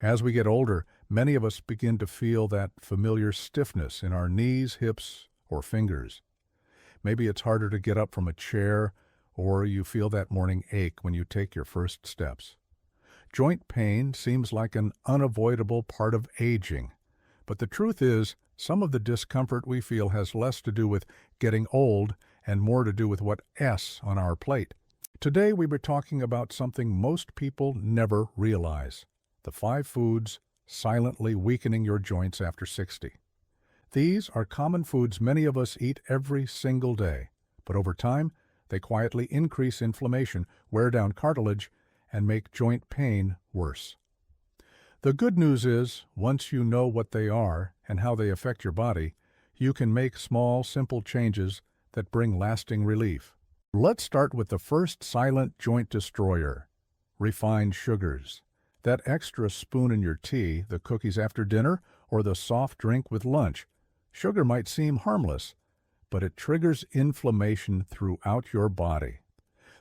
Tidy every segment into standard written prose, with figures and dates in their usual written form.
As we get older, many of us begin to feel that familiar stiffness in our knees, hips, or fingers. Maybe it's harder to get up from a chair, or you feel that morning ache when you take your first steps. Joint pain seems like an unavoidable part of aging, but the truth is, some of the discomfort we feel has less to do with getting old and more to do with what S on our plate. Today we were talking about something most people never realize: the 5 foods silently weakening your joints after 60. These are common foods many of us eat every single day, but over time, they quietly increase inflammation, wear down cartilage, and make joint pain worse. The good news is, once you know what they are and how they affect your body, you can make small, simple changes that bring lasting relief. Let's start with the first silent joint destroyer: refined sugars. That extra spoon in your tea, the cookies after dinner, or the soft drink with lunch. Sugar might seem harmless, but it triggers inflammation throughout your body.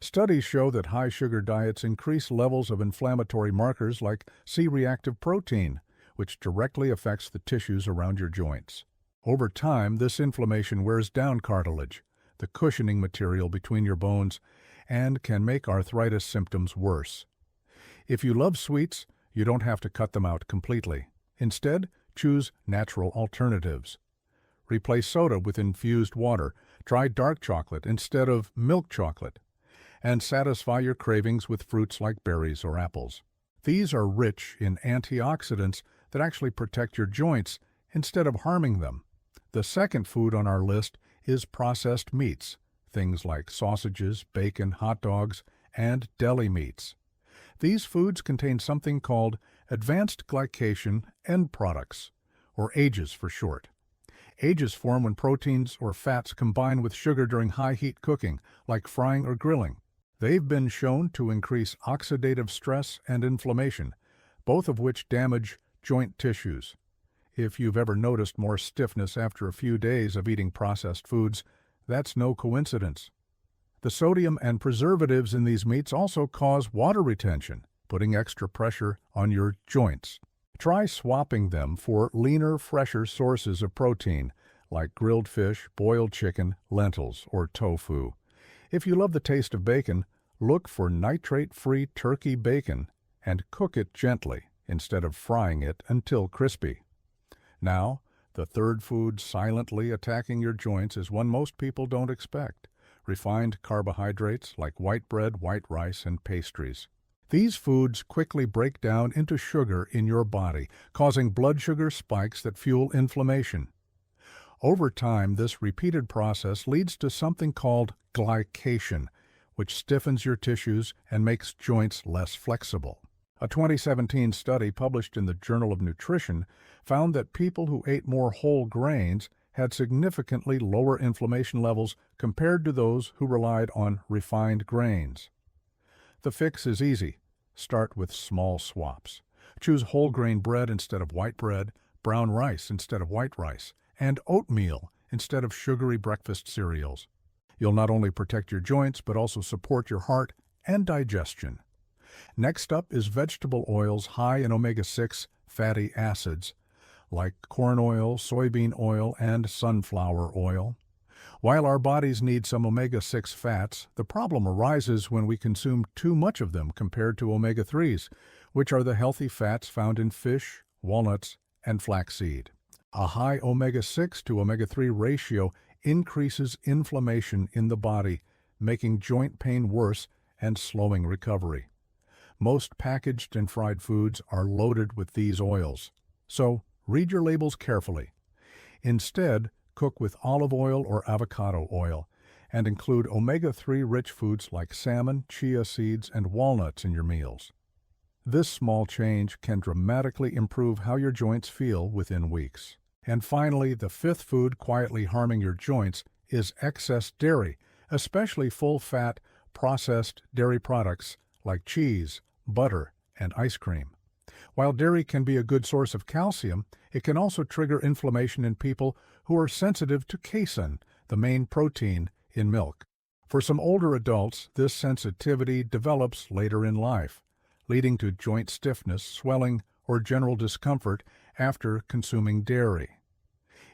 Studies show that high-sugar diets increase levels of inflammatory markers like C-reactive protein, which directly affects the tissues around your joints. Over time, this inflammation wears down cartilage, the cushioning material between your bones, and can make arthritis symptoms worse. If you love sweets, you don't have to cut them out completely. Instead, choose natural alternatives. Replace soda with infused water. Try dark chocolate instead of milk chocolate. And satisfy your cravings with fruits like berries or apples. These are rich in antioxidants that actually protect your joints instead of harming them. The second food on our list is processed meats, things like sausages, bacon, hot dogs, and deli meats. These foods contain something called advanced glycation end products, or AGEs for short. AGEs form when proteins or fats combine with sugar during high-heat cooking, like frying or grilling. They've been shown to increase oxidative stress and inflammation, both of which damage joint tissues. If you've ever noticed more stiffness after a few days of eating processed foods, that's no coincidence. The sodium and preservatives in these meats also cause water retention, putting extra pressure on your joints. Try swapping them for leaner, fresher sources of protein, like grilled fish, boiled chicken, lentils, or tofu. If you love the taste of bacon, look for nitrate-free turkey bacon and cook it gently instead of frying it until crispy. Now, the third food silently attacking your joints is one most people don't expect: refined carbohydrates like white bread, white rice, and pastries. These foods quickly break down into sugar in your body, causing blood sugar spikes that fuel inflammation. Over time, this repeated process leads to something called glycation, which stiffens your tissues and makes joints less flexible. A 2017 study published in the Journal of Nutrition found that people who ate more whole grains had significantly lower inflammation levels compared to those who relied on refined grains. The fix is easy. Start with small swaps. Choose whole grain bread instead of white bread, brown rice instead of white rice, and oatmeal instead of sugary breakfast cereals. You'll not only protect your joints, but also support your heart and digestion. Next up is vegetable oils high in omega-6 fatty acids, like corn oil, soybean oil, and sunflower oil. While our bodies need some omega-6 fats, the problem arises when we consume too much of them compared to omega-3s, which are the healthy fats found in fish, walnuts, and flaxseed. A high omega-6 to omega-3 ratio increases inflammation in the body, making joint pain worse and slowing recovery. Most packaged and fried foods are loaded with these oils, so read your labels carefully. Instead, cook with olive oil or avocado oil, and include omega-3 rich foods like salmon, chia seeds, and walnuts in your meals. This small change can dramatically improve how your joints feel within weeks. And finally, the fifth food quietly harming your joints is excess dairy, especially full-fat, processed dairy products like cheese, butter, and ice cream. While dairy can be a good source of calcium, it can also trigger inflammation in people who are sensitive to casein, the main protein in milk. For some older adults, this sensitivity develops later in life, leading to joint stiffness, swelling, or general discomfort after consuming dairy.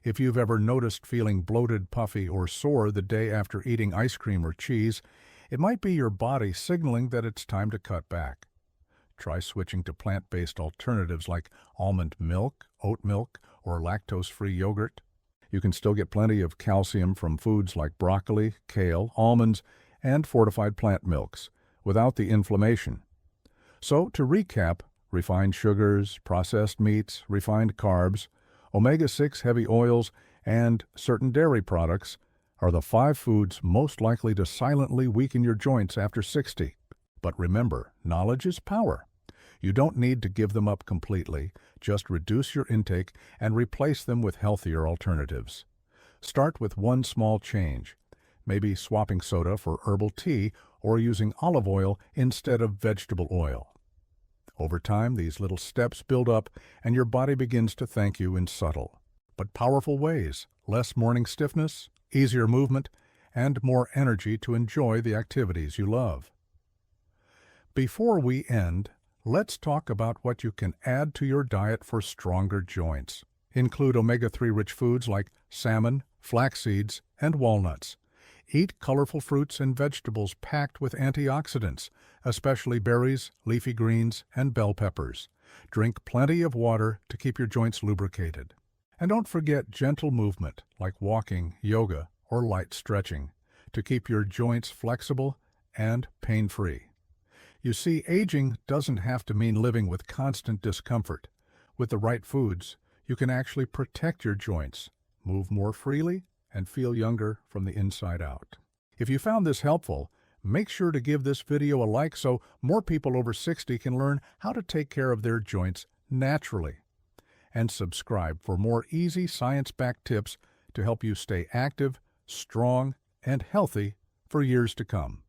If you've ever noticed feeling bloated, puffy, or sore the day after eating ice cream or cheese, it might be your body signaling that it's time to cut back. Try switching to plant-based alternatives like almond milk, oat milk, or lactose-free yogurt. You can still get plenty of calcium from foods like broccoli, kale, almonds, and fortified plant milks, without the inflammation. So, to recap, refined sugars, processed meats, refined carbs, omega-6 heavy oils, and certain dairy products are the 5 foods most likely to silently weaken your joints after 60. But remember, knowledge is power. You don't need to give them up completely. Just reduce your intake and replace them with healthier alternatives. Start with one small change, maybe swapping soda for herbal tea or using olive oil instead of vegetable oil. Over time, these little steps build up and your body begins to thank you in subtle but powerful ways: less morning stiffness, easier movement, and more energy to enjoy the activities you love. Before we end, let's talk about what you can add to your diet for stronger joints. Include omega-3 rich foods like salmon, flax seeds, and walnuts. Eat colorful fruits and vegetables packed with antioxidants, especially berries, leafy greens, and bell peppers. Drink plenty of water to keep your joints lubricated. And don't forget gentle movement like walking, yoga, or light stretching to keep your joints flexible and pain-free. You see, aging doesn't have to mean living with constant discomfort. With the right foods, you can actually protect your joints, move more freely, and feel younger from the inside out. If you found this helpful, make sure to give this video a like so more people over 60 can learn how to take care of their joints naturally. And subscribe for more easy science-backed tips to help you stay active, strong, and healthy for years to come.